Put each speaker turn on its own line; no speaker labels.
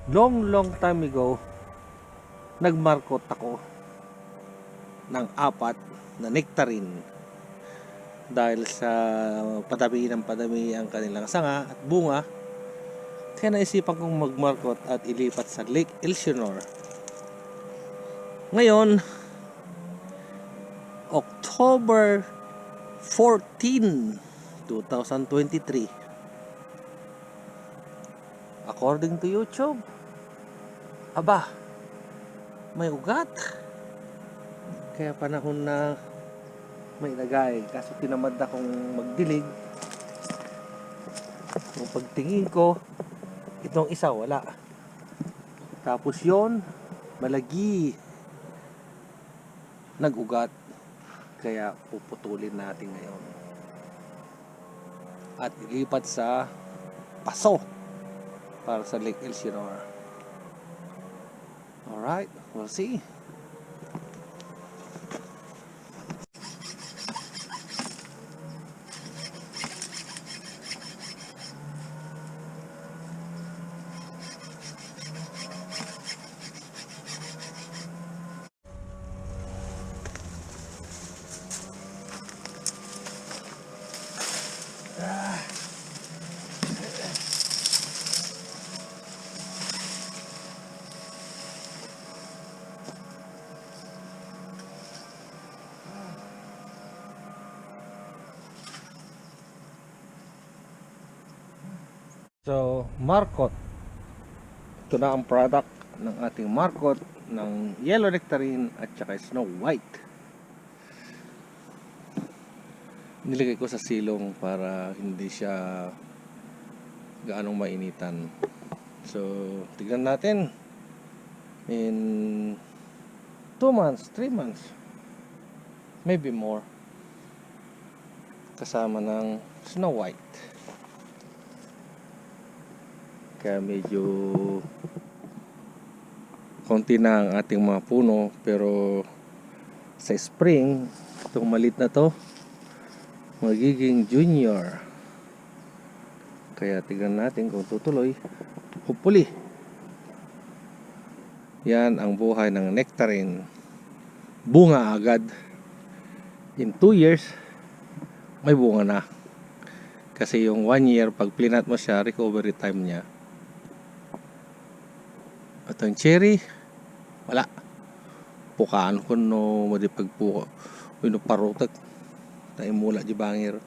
long time ago, nagmarkot ako ng 4 na nectarine dahil sa padami ang kanilang sanga at bunga. Kaya naisipan kong magmarkot at ilipat sa Lake Elsinore. Ngayon, October 14, 2023. According to YouTube, aba, may ugat. Kaya panahon na may lagay. Kaso tinamad akong magdilig. Kung pagtingin ko, itong isa wala. Tapos yon, malagi. Nag-ugat. Kaya puputulin natin ngayon. At ilipat sa paso para sa Lake Elsinore. Alright, we'll see. So, markot. Ito na ang product ng ating markot ng yellow nectarine at saka snow white. Nilagay ko sa silong para hindi siya gaanong mainitan. So, tignan natin in 2 months, 3 months, maybe more, kasama ng snow white. Kaya medyo konti na ang ating mga puno, pero sa spring itong malit na to magiging junior. Kaya tignan natin kung tutuloy. Hopefully. Yan ang buhay ng nectarine. Bunga agad. In 2 years may bunga na. Kasi yung 1 year pag plinat mo siya, recovery time niya. At ang cherry, wala. Pukaan ko no madipagpuka. Uy no parutak. Tayo mula di bangir.